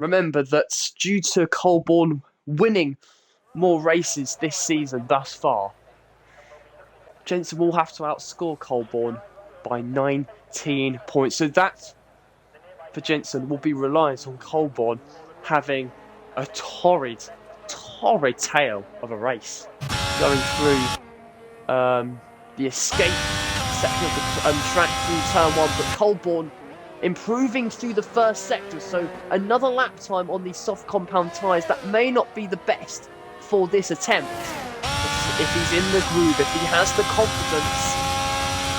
Remember that due to Colborne winning more races this season thus far, Jensen will have to outscore Colborne by 19 points. So that, for Jensen, will be reliant on Colborne having a torrid tale of a race. Going through the escape section of the track through turn 1, but Colborne improving through the first sector, so another lap time on these soft compound tyres that may not be the best for this attempt. But if he's in the groove, if he has the confidence,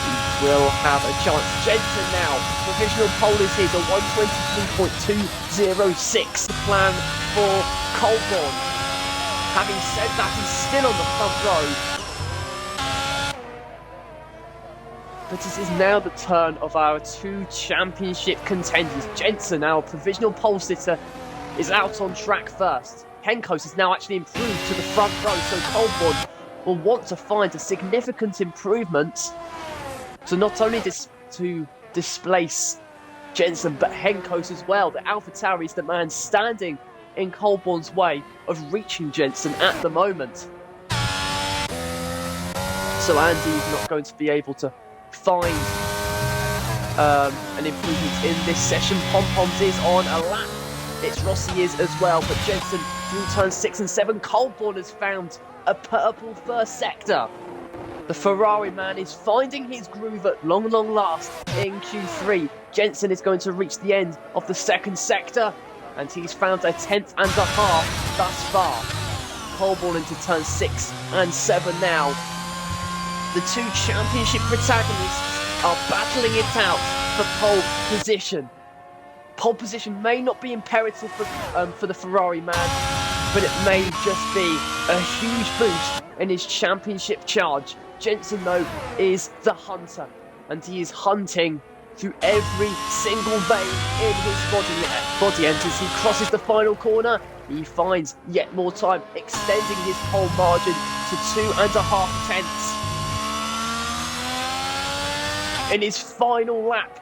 he will have a chance. Jensen now, provisional pole is here, the 123.206. The plan for Colborne. Having said that, he's still on the front row. But it is now the turn of our two championship contenders. Jensen, our provisional pole sitter, is out on track first. Henkos has now actually improved to the front row, so Colborne will want to find a significant improvement to not only to displace Jensen, but Henkos as well. The AlphaTauri is the man standing in Colborne's way of reaching Jensen at the moment. So Andy's not going to be able to find an improvement in this session. Pompoms is on a lap. It's Rossi is as well, but Jensen through turns 6 and 7. Colborne has found a purple first sector. The Ferrari man is finding his groove at long last in Q3. Jensen is going to reach the end of the second sector, and he's found a 10th and a half thus far. Colborne into turn 6 and 7 now. The two championship protagonists are battling it out for pole position. Pole position may not be imperative for the Ferrari man, but it may just be a huge boost in his championship charge. Jensen, though, is the hunter, and he is hunting through every single vein in his body. And as he crosses the final corner, he finds yet more time, extending his pole margin to 2.5 tenths. In his final lap,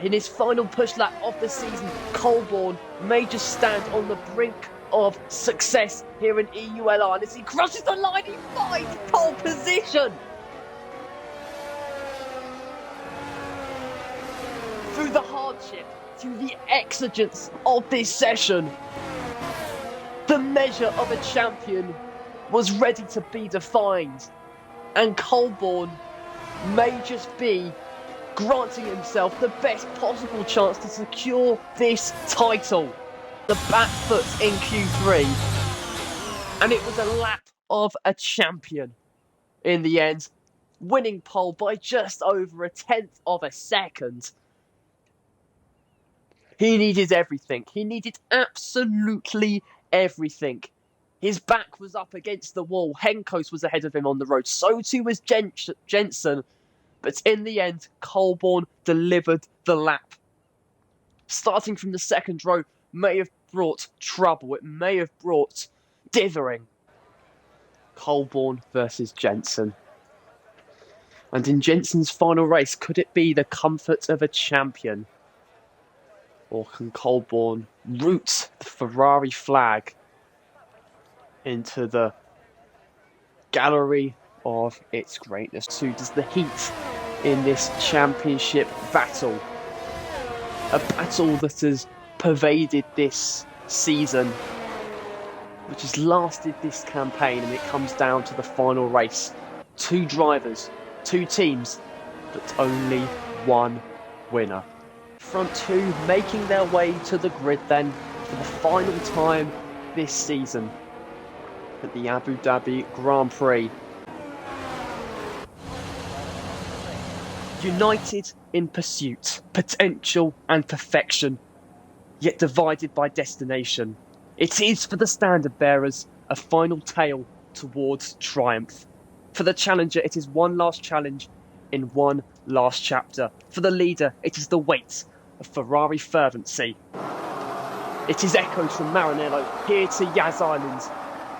in his final push lap of the season, Colborne may just stand on the brink of success here in EULR. And as he crosses the line, he finds pole position. Through the hardship, through the exigence of this session, the measure of a champion was ready to be defined. And Colborne may just be granting himself the best possible chance to secure this title. The back foot in Q3, and it was a lap of a champion in the end, winning pole by just over 1/10 of a second. He needed everything. He needed absolutely everything. His back was up against the wall. Henkos was ahead of him on the road. So too was Jensen. But in the end, Colborne delivered the lap. Starting from the second row may have brought trouble. It may have brought dithering. Colborne versus Jensen. And in Jensen's final race, could it be the comfort of a champion? Or can Colborne root the Ferrari flag into the gallery of its greatness? Too does the heat in this championship battle, a battle that has pervaded this season, which has lasted this campaign, and it comes down to the final race. Two drivers, two teams, but only one winner. Front two making their way to the grid then for the final time this season at the Abu Dhabi Grand Prix. United in pursuit, potential and perfection, yet divided by destination. It is for the standard bearers a final tale towards triumph. For the challenger, it is one last challenge in one last chapter. For the leader, it is the weight of Ferrari fervency. It is echoes from Maranello here to Yas Island.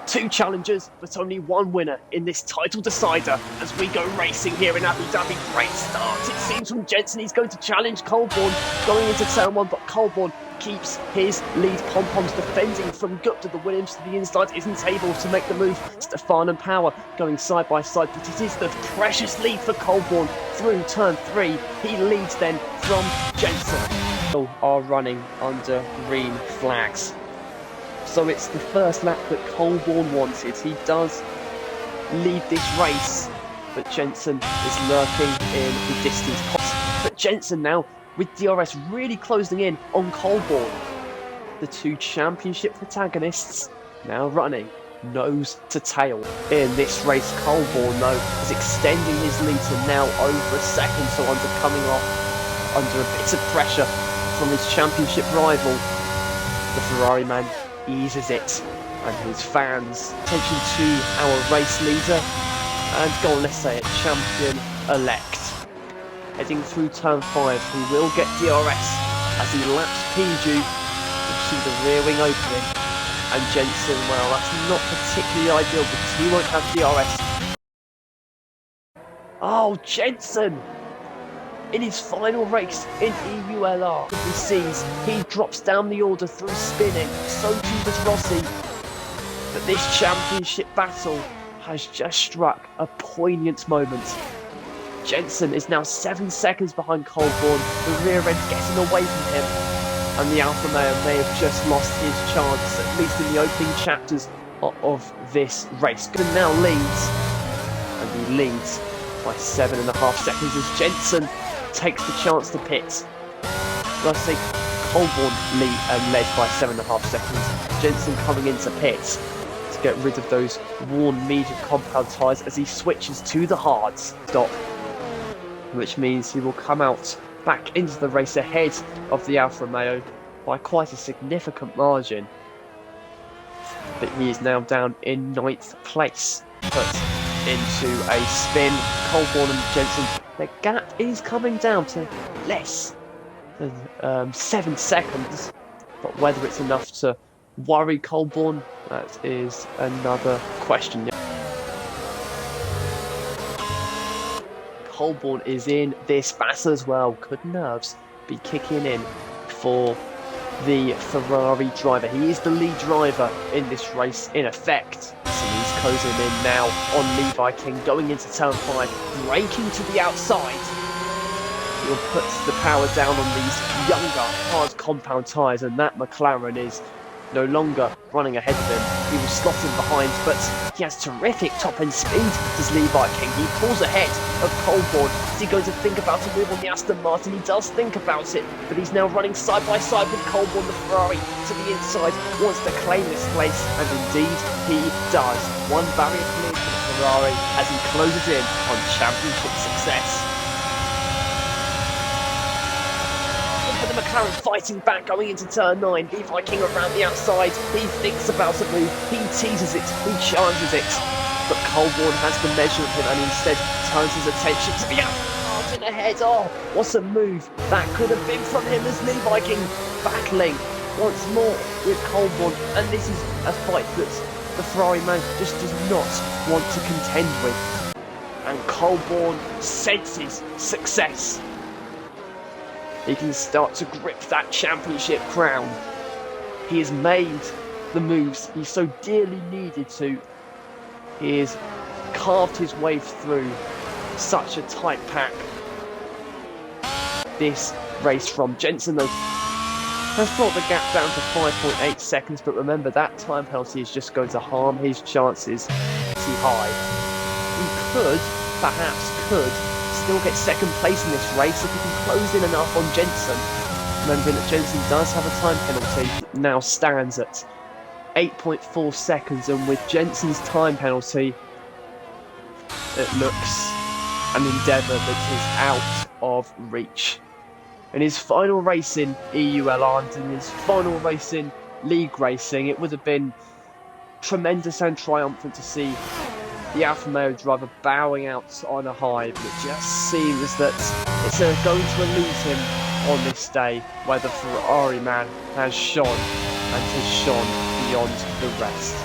Two challengers, but only one winner in this title decider as we go racing here in Abu Dhabi. Great start, it seems, from Jensen. He's going to challenge Colborne going into turn 1, but Colborne keeps his lead. Pom-Pom's defending from Gupta. The Williams to the inside isn't able to make the move. Stefan and Power going side by side, but it is the precious lead for Colborne through turn 3. He leads then from Jensen. Are running under green flags. So it's the first lap that Colborne wanted. He does lead this race, but Jensen is lurking in the distance. But Jensen now, with DRS really closing in on Colborne. The two championship protagonists now running nose to tail in this race. Colborne, though, is extending his lead to now over a second, so coming off under a bit of pressure from his championship rival. The Ferrari man eases it, and his fans' attention to our race leader and go on, let's say it, champion-elect. Heading through turn 5, he will get DRS as he laps Piju. You see the rear wing opening, and Jensen, well, that's not particularly ideal because he won't have DRS. Oh, Jensen! In his final race in EULR, he sees he drops down the order through spinning, so too does Rossi. But this championship battle has just struck a poignant moment. Jensen is now 7 seconds behind Colborne, the rear end getting away from him, and the Alfa Romeo may have just lost his chance, at least in the opening chapters of this race. Good now leads, and he leads by 7.5 seconds as Jensen takes the chance to pit. I say Colborne led by 7.5 seconds. Jensen coming into pit to get rid of those worn medium compound tyres as he switches to the hard stop, which means he will come out back into the race ahead of the Alfa Romeo by quite a significant margin. But he is now down in 9th place, put into a spin. Colborne and Jensen, their gap is coming down to less than 7 seconds, but whether it's enough to worry Colborne, that is another question. Colborne is in this battle as well. Could nerves be kicking in for the Ferrari driver? He is the lead driver in this race, in effect. So he's closing in now on Levi King, going into turn 5, braking to the outside. He'll put the power down on these younger, hard compound tyres, and that McLaren is no longer running ahead of him. He will slot in behind, but he has terrific top-end speed, does Levi King. He pulls ahead of Colborne. Is he going to think about a move on the Aston Martin? He does think about it, but he's now running side by side with Colborne. The Ferrari to the inside wants to claim this place, and indeed he does. One barrier cleared for the Ferrari as he closes in on championship success. The McLaren fighting back going into turn 9. Levi King around the outside. He thinks about a move. He teases it. He challenges it. But Colborne has the measure of him and instead turns his attention to the Martin ahead. Oh, what a move that could have been from him as Levi King battling once more with Colborne. And this is a fight that the Ferrari man just does not want to contend with. And Colborne senses success. He can start to grip that championship crown. He has made the moves he so dearly needed to. He has carved his way through such a tight pack. This race from Jensen, though, has brought the gap down to 5.8 seconds, but remember that time penalty is just going to harm his chances too high. He could still get second place in this race if he can close in enough on Jensen. Remembering that Jensen does have a time penalty, now stands at 8.4 seconds, and with Jensen's time penalty, it looks an endeavour that is out of reach. In his final race in EULR and in his final race in league racing, it would have been tremendous and triumphant to see the Alfa Romeo driver bowing out on a high, but it just seems that it's going to elude him on this day, where the Ferrari man has shone, and has shone beyond the rest.